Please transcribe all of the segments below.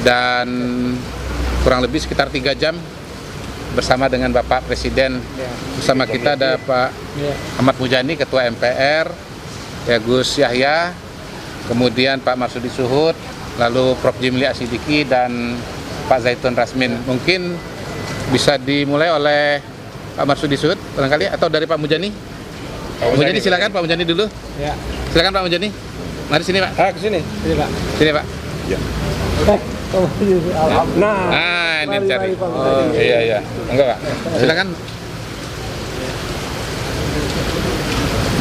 dan kurang lebih sekitar 3 jam bersama dengan Bapak Presiden. Bersama kita ada Pak Ahmad Muzani, Ketua MPR, ya Gus Yahya, kemudian Pak Marsudi Suhud, lalu Prof. Jimli Asidiki dan Pak Zaitun Rasmin. Mungkin bisa dimulai oleh Pak Marsudi Suhud barangkali, atau dari Pak Muzani. Pak Muzani silakan, Pak Muzani dulu. Ya. Silakan Pak Muzani. Mari sini Pak. Ke sini. Sini Pak. Sini Pak. Ya. Nah, ini cari. Oh, iya. Enggak Pak. Silakan.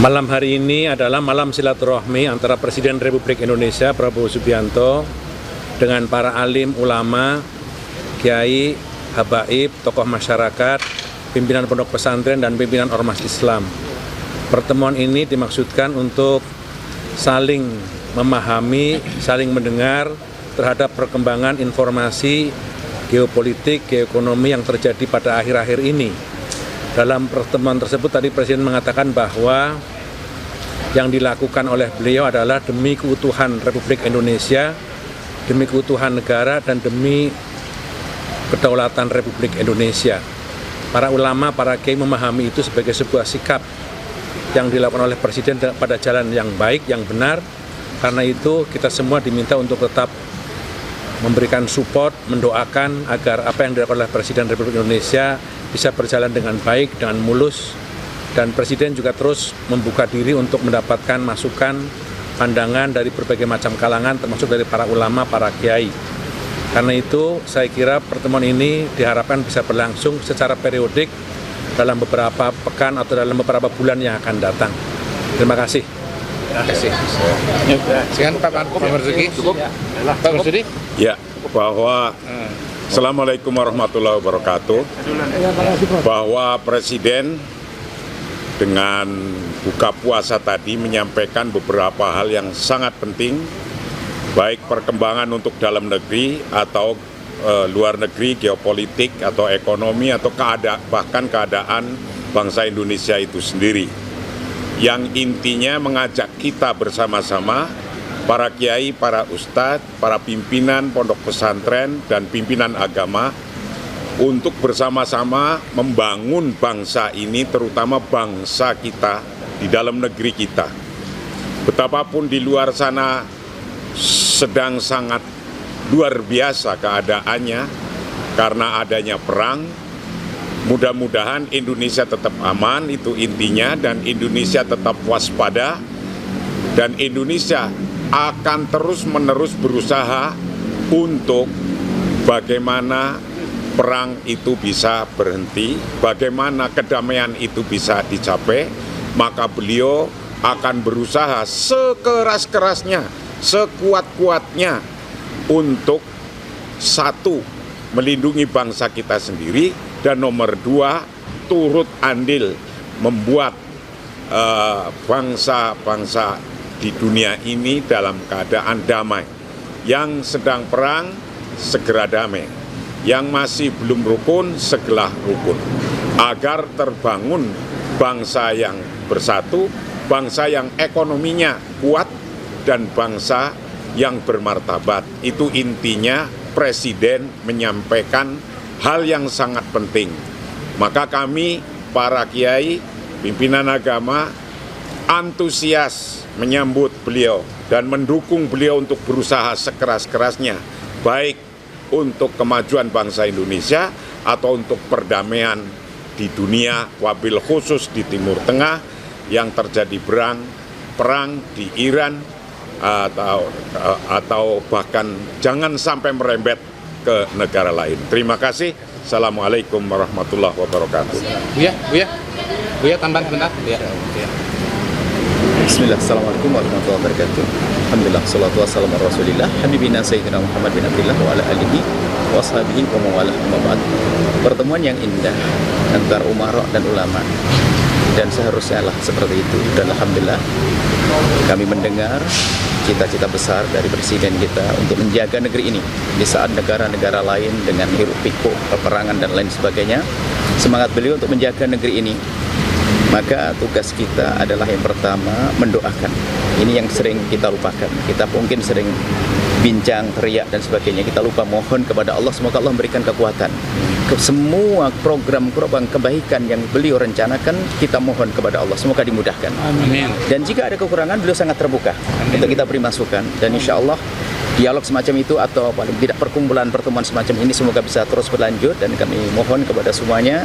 Malam hari ini adalah malam silaturahmi antara Presiden Republik Indonesia Prabowo Subianto dengan para alim ulama, kiai, habaib, tokoh masyarakat, pimpinan pondok pesantren dan pimpinan ormas Islam. Pertemuan ini dimaksudkan untuk saling memahami, saling mendengar terhadap perkembangan informasi geopolitik, geoekonomi yang terjadi pada akhir-akhir ini. Dalam pertemuan tersebut tadi Presiden mengatakan bahwa yang dilakukan oleh beliau adalah demi keutuhan Republik Indonesia, demi keutuhan negara, dan demi kedaulatan Republik Indonesia. Para ulama, para kiai memahami itu sebagai sebuah sikap yang dilakukan oleh Presiden pada jalan yang baik, yang benar. Karena itu kita semua diminta untuk tetap memberikan support, mendoakan agar apa yang dilakukan oleh Presiden Republik Indonesia bisa berjalan dengan baik, dengan mulus. Dan Presiden juga terus membuka diri untuk mendapatkan masukan, pandangan dari berbagai macam kalangan, termasuk dari para ulama, para kiai. Karena itu saya kira pertemuan ini diharapkan bisa berlangsung secara periodik dalam beberapa pekan atau dalam beberapa bulan yang akan datang. Terima kasih. Terima kasih. Silakan Pak Marsudi. Pak Marsudi. Ya, bahwa Assalamualaikum warahmatullahi wabarakatuh. Bahwa Presiden dengan buka puasa tadi menyampaikan beberapa hal yang sangat penting, baik perkembangan untuk dalam negeri atau luar negeri, geopolitik atau ekonomi atau bahkan keadaan bangsa Indonesia itu sendiri. Yang intinya mengajak kita bersama-sama, para kiai, para ustadz, para pimpinan pondok pesantren dan pimpinan agama untuk bersama-sama membangun bangsa ini, terutama bangsa kita di dalam negeri kita. Betapapun di luar sana sedang sangat luar biasa keadaannya karena adanya perang. Mudah-mudahan Indonesia tetap aman, itu intinya, dan Indonesia tetap waspada, dan Indonesia akan terus-menerus berusaha untuk bagaimana perang itu bisa berhenti, bagaimana kedamaian itu bisa dicapai. Maka beliau akan berusaha sekeras-kerasnya, sekuat-kuatnya untuk satu, melindungi bangsa kita sendiri, dan nomor dua, turut andil membuat bangsa-bangsa di dunia ini dalam keadaan damai. Yang sedang perang, segera damai. Yang masih belum rukun, segera rukun. Agar terbangun bangsa yang bersatu, bangsa yang ekonominya kuat, dan bangsa yang bermartabat. Itu intinya Presiden menyampaikan hal yang sangat penting. Maka kami, para kiai, pimpinan agama, antusias menyambut beliau dan mendukung beliau untuk berusaha sekeras-kerasnya, baik untuk kemajuan bangsa Indonesia atau untuk perdamaian di dunia, wabil khusus di Timur Tengah yang terjadi perang di Iran, atau bahkan jangan sampai merembet ke negara lain. Terima kasih. Assalamualaikum warahmatullahi wabarakatuh. Buya tambahan sebentar. Bismillah, Assalamualaikum warahmatullahi wabarakatuh. Alhamdulillah, salatu wassalamu ala rasulillah Habibina Sayyidina Muhammad bin Abdullah wa ala alihi wa ashabihi wa mawalah mabad. Pertemuan yang indah antara umara dan ulama, dan seharusnya lah seperti itu. Dan Alhamdulillah kami mendengar cita-cita besar dari Presiden kita untuk menjaga negeri ini di saat negara-negara lain dengan hiruk pikuk, peperangan dan lain sebagainya. Semangat beliau untuk menjaga negeri ini. Maka tugas kita adalah yang pertama mendoakan. Ini yang sering kita lupakan. Kita mungkin sering bincang, teriak dan sebagainya. Kita lupa mohon kepada Allah, semoga Allah memberikan kekuatan. Semua program kebaikan yang beliau rencanakan, kita mohon kepada Allah, semoga dimudahkan. Amin. Dan jika ada kekurangan, beliau sangat terbuka untuk kita beri masukan. Dan insya Allah dialog semacam itu atau paling tidak pertemuan semacam ini semoga bisa terus berlanjut, dan kami mohon kepada semuanya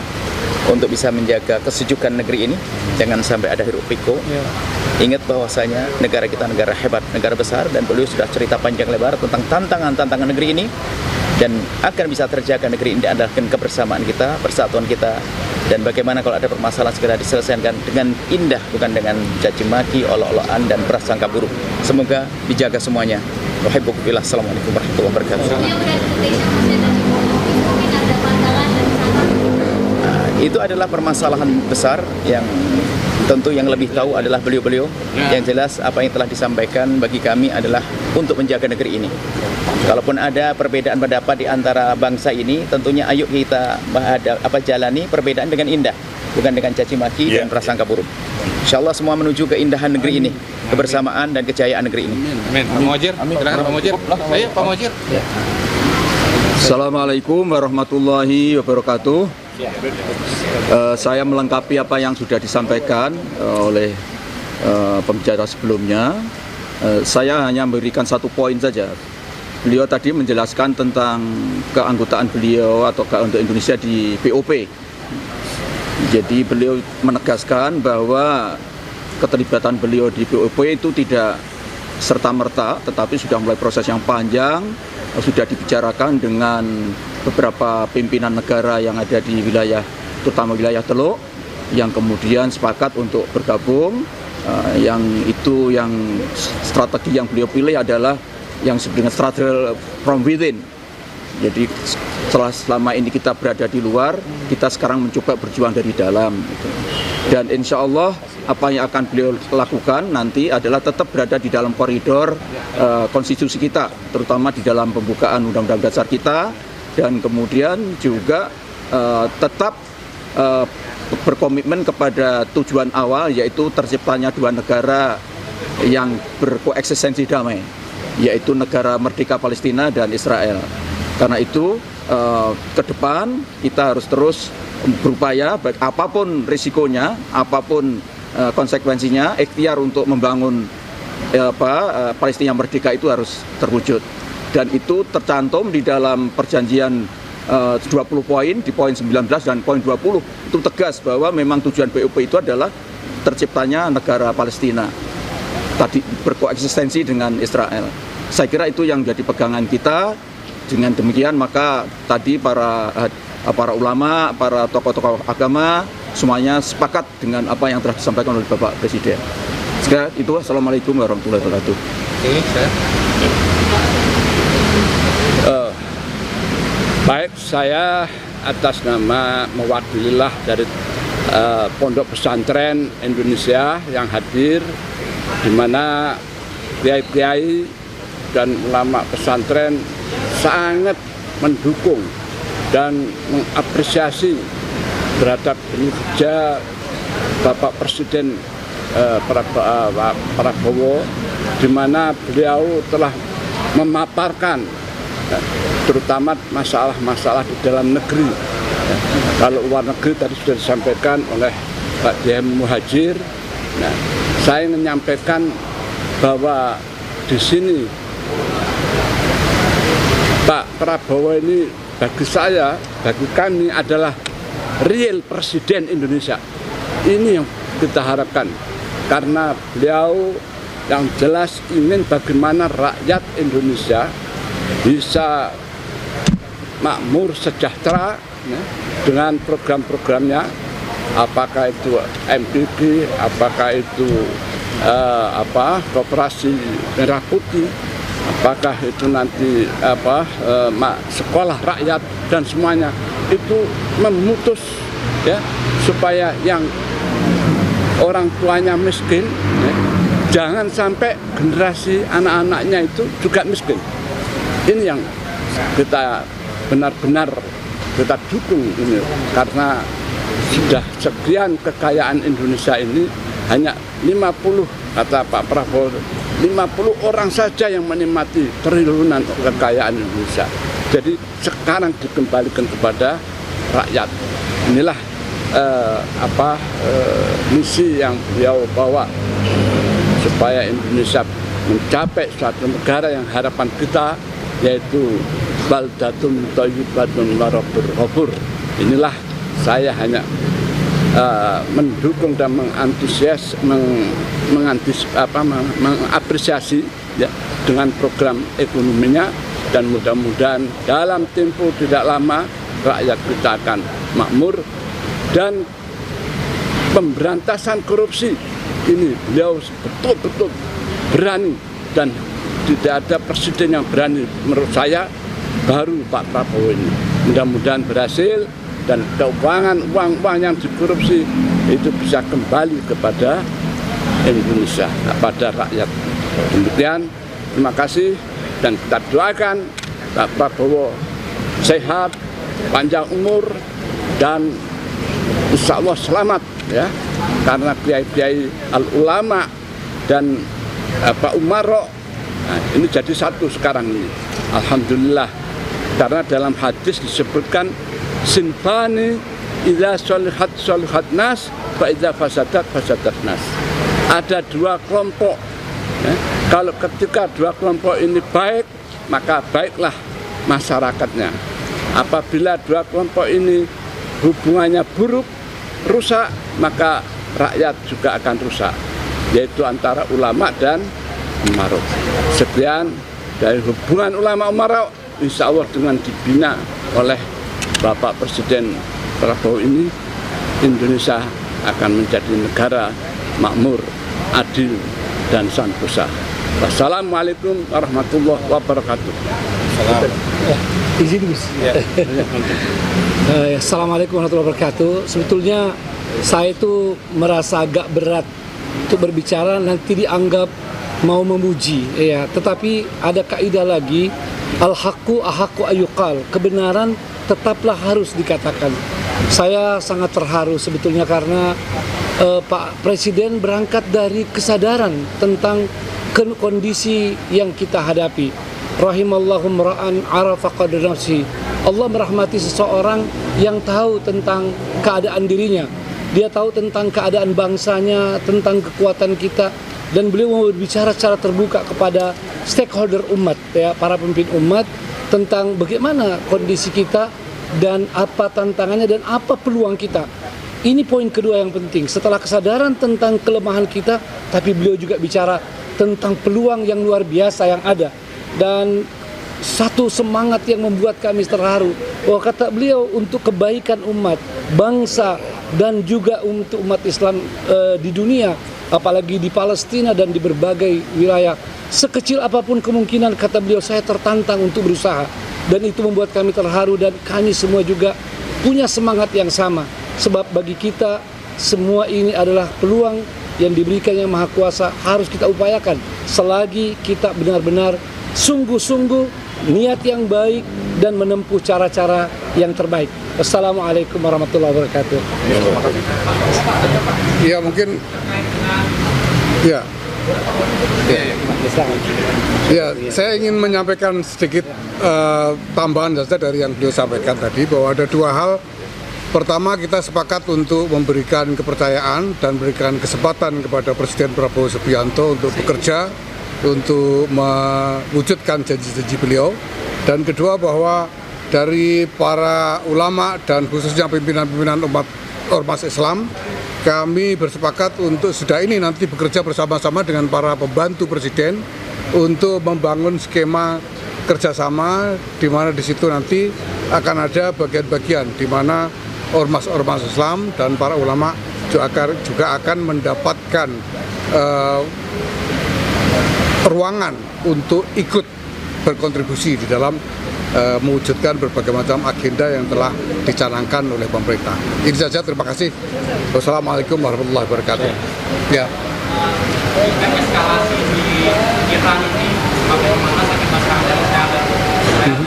untuk bisa menjaga kesejukan negeri ini, jangan sampai ada hiruk pikuk. Ingat bahwasanya negara kita negara hebat, negara besar, dan beliau sudah cerita panjang lebar tentang tantangan negeri ini, dan akan bisa terjaga negeri ini diandalkan kebersamaan kita, persatuan kita, dan bagaimana kalau ada permasalahan segera diselesaikan dengan indah, bukan dengan caci maki, olok-olokan dan prasangka buruk. Semoga dijaga semuanya. Wahaibukumillah. Assalamualaikum warahmatullahi wabarakatuh. Itu adalah permasalahan besar yang tentu yang lebih tahu adalah beliau-beliau. Yang jelas apa yang telah disampaikan bagi kami adalah untuk menjaga negeri ini. Kalaupun ada perbedaan pendapat di antara bangsa ini, tentunya ayo kita jalani perbedaan dengan indah, bukan dengan caci maki dan prasangka buruk. Insyaallah semua menuju keindahan negeri ini, kebersamaan dan kejayaan negeri ini. Amin. Pak Muhajir, silakan Pak Muhajir. Ayo Pak Muhajir. Assalamualaikum warahmatullahi wabarakatuh. Saya melengkapi apa yang sudah disampaikan oleh pembicara sebelumnya. Saya hanya memberikan satu poin saja. Beliau tadi menjelaskan tentang keanggotaan beliau atau untuk Indonesia di BOP. Jadi beliau menegaskan bahwa keterlibatan beliau di BOP itu tidak serta-merta, tetapi sudah mulai proses yang panjang, sudah dibicarakan dengan beberapa pimpinan negara yang ada di wilayah, terutama wilayah Teluk, yang kemudian sepakat untuk bergabung. Yang strategi yang beliau pilih adalah yang sebenarnya strategi from within. Jadi selama ini kita berada di luar, kita sekarang mencoba berjuang dari dalam. Dan insya Allah apa yang akan beliau lakukan nanti adalah tetap berada di dalam koridor konstitusi kita, terutama di dalam pembukaan undang-undang dasar kita, dan kemudian juga tetap berkomitmen kepada tujuan awal, yaitu terciptanya dua negara yang berkoeksistensi damai, yaitu negara merdeka Palestina dan Israel. Karena itu ke depan kita harus terus berupaya, baik apapun risikonya, apapun konsekuensinya, ikhtiar untuk membangun Palestina merdeka itu harus terwujud. Dan itu tercantum di dalam perjanjian 20 poin, di poin 19 dan poin 20 itu tegas bahwa memang tujuan BOP itu adalah terciptanya negara Palestina tadi berkoeksistensi dengan Israel. Saya kira itu yang jadi pegangan kita. Dengan demikian maka tadi para ulama, para tokoh-tokoh agama semuanya sepakat dengan apa yang telah disampaikan oleh Bapak Presiden. Sekian itu. Assalamualaikum warahmatullahi wabarakatuh. Baik, saya atas nama mewakililah dari Pondok Pesantren Indonesia yang hadir, di mana kiai-kiai dan ulama pesantren sangat mendukung dan mengapresiasi terhadap kinerja Bapak Presiden Prabowo, di mana beliau telah memaparkan terutama masalah-masalah di dalam negeri. Kalau luar negeri tadi sudah disampaikan oleh Pak DM Muhajir. Nah, saya ingin menyampaikan bahwa di sini Pak Prabowo ini bagi saya, bagi kami adalah real Presiden Indonesia. Ini yang kita harapkan, karena beliau yang jelas ingin bagaimana rakyat Indonesia bisa makmur, sejahtera dengan program-programnya, apakah itu MPP, apakah itu Koperasi Merah Putih, apakah itu nanti sekolah rakyat, dan semuanya itu memutus ya, supaya yang orang tuanya miskin jangan sampai generasi anak-anaknya itu juga miskin. Ini yang kita benar-benar kita dukung ini, karena sudah sekian kekayaan Indonesia ini hanya 50, kata Pak Prabowo, 50 orang saja yang menikmati triliunan kekayaan Indonesia. Jadi sekarang dikembalikan kepada rakyat. Inilah misi yang beliau bawa supaya Indonesia mencapai suatu negara yang harapan kita, yaitu baldatun thayyibatun wa rabbur ghafur. Inilah saya hanya mendukung dan mengapresiasi ya, dengan program ekonominya, dan mudah-mudahan dalam tempo tidak lama rakyat kita akan makmur. Dan pemberantasan korupsi ini beliau betul-betul berani, dan tidak ada presiden yang berani menurut saya baru Pak Prabowo ini. Mudah-mudahan berhasil, dan keuangan uang-uang yang dikorupsi itu bisa kembali kepada Indonesia, pada rakyat. Demikian, terima kasih, dan kita doakan Pak Prabowo sehat, panjang umur, dan insya Allah selamat ya, karena kiai-kiai al-ulama dan umaro, nah, ini jadi satu sekarang ini. Alhamdulillah, karena dalam hadis disebutkan sinfani idza sholihat sholihat nas wa idza fasadat fasadat nas. Ada dua kelompok ya. Kalau ketika dua kelompok ini baik, maka baiklah masyarakatnya. Apabila dua kelompok ini hubungannya buruk, rusak, maka rakyat juga akan rusak, yaitu antara ulama dan umarok. Sekian dari hubungan ulama umarok, insya Allah dengan dibina oleh Bapak Presiden Prabowo ini, Indonesia akan menjadi negara makmur, adil, dan santosa. Wassalamualaikum warahmatullahi wabarakatuh. Izin Gus. Assalamualaikum warahmatullahi wabarakatuh. Sebetulnya saya itu merasa agak berat untuk berbicara, nanti dianggap mau memuji, ya. Tetapi ada kaidah lagi, al-haqqu ahaqqu ayyuqal. Kebenaran tetaplah harus dikatakan. Saya sangat terharu sebetulnya karena Pak Presiden berangkat dari kesadaran tentang kondisi yang kita hadapi. Rahimallahu mra'an arafa qadra nafsi. Allah merahmati seseorang yang tahu tentang keadaan dirinya. Dia tahu tentang keadaan bangsanya, tentang kekuatan kita, dan beliau mau berbicara secara terbuka kepada stakeholder umat, ya, para pemimpin umat, tentang bagaimana kondisi kita dan apa tantangannya dan apa peluang kita. Ini poin kedua yang penting. Setelah kesadaran tentang kelemahan kita, tapi beliau juga bicara tentang peluang yang luar biasa yang ada. Dan satu semangat yang membuat kami terharu, bahwa kata beliau untuk kebaikan umat, bangsa, dan juga untuk umat Islam di dunia, apalagi di Palestina dan di berbagai wilayah. Sekecil apapun kemungkinan, kata beliau, saya tertantang untuk berusaha. Dan itu membuat kami terharu, dan kami semua juga punya semangat yang sama. Sebab bagi kita, semua ini adalah peluang yang diberikan Yang Maha Kuasa, harus kita upayakan selagi kita benar-benar sungguh-sungguh niat yang baik dan menempuh cara-cara yang terbaik. Wassalamualaikum warahmatullahi wabarakatuh. Ya, mungkin ya. Saya ingin menyampaikan sedikit tambahan saja dari yang beliau sampaikan tadi, bahwa ada dua hal. Pertama, kita sepakat untuk memberikan kepercayaan dan berikan kesempatan kepada Presiden Prabowo Subianto untuk bekerja, untuk mewujudkan janji-janji beliau. Dan kedua, bahwa dari para ulama dan khususnya pimpinan-pimpinan ormas Islam, kami bersepakat untuk sudah ini nanti bekerja bersama-sama dengan para pembantu Presiden untuk membangun skema kerjasama, di mana di situ nanti akan ada bagian-bagian di mana ormas-ormas Islam dan para ulama juga akan mendapatkan ruangan untuk ikut berkontribusi di dalam mewujudkan berbagai macam agenda yang telah dicanangkan oleh pemerintah. Ini saja, terima kasih. Wassalamualaikum warahmatullahi wabarakatuh. Ya. Eskalasi di Iran ini bagaimana sakit masalah dan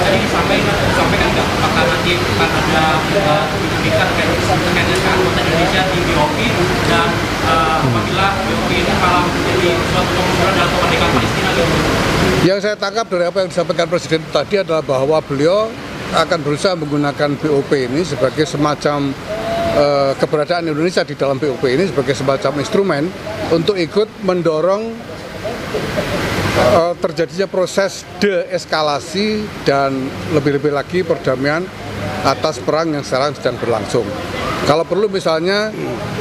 tadi disampaikan nggak apakah nanti nanti akan ada sertifikat terkait dengan keanggotaan Indonesia di BOP dan apabila BOP ini malah menjadi suatu kemunduran dalam kemerdekaan Palestina gitu. Yang saya tangkap dari apa yang disampaikan Presiden tadi adalah bahwa beliau akan berusaha menggunakan BOP ini sebagai semacam keberadaan Indonesia di dalam BOP ini sebagai semacam instrumen untuk ikut mendorong terjadinya proses deeskalasi dan lebih-lebih lagi perdamaian atas perang yang sekarang sedang berlangsung. Kalau perlu misalnya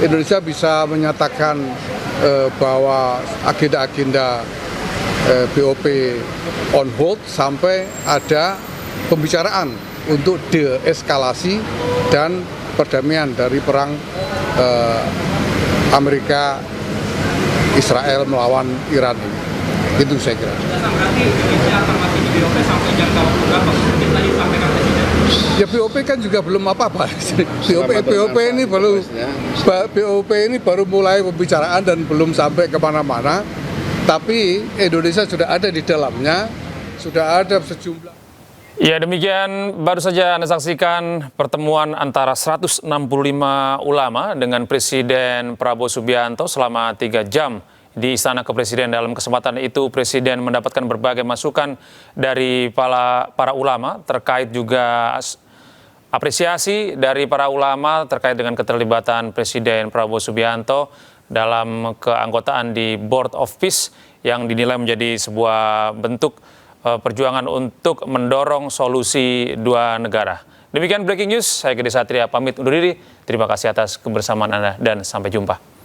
Indonesia bisa menyatakan bahwa agenda-agenda BOP on hold sampai ada pembicaraan untuk deeskalasi dan perdamaian dari perang Amerika Israel melawan Iran ini. Itu saya kira. Berarti Indonesia akan masih di BOP sampai jangka waktu berapa? Mungkin tadi disampaikan Presiden. Ya BOP kan juga belum apa-apa. BOP ini baru mulai pembicaraan dan belum sampai kemana-mana. Tapi Indonesia sudah ada di dalamnya, sudah ada sejumlah. Ya, demikian baru saja Anda saksikan pertemuan antara 165 ulama dengan Presiden Prabowo Subianto selama 3 jam di Istana Kepresiden. Dalam kesempatan itu, Presiden mendapatkan berbagai masukan dari para ulama terkait juga apresiasi dari para ulama terkait dengan keterlibatan Presiden Prabowo Subianto dalam keanggotaan di Board of Peace yang dinilai menjadi sebuah bentuk perjuangan untuk mendorong solusi dua negara. Demikian breaking news, saya Gede Satria pamit undur diri. Terima kasih atas kebersamaan Anda dan sampai jumpa.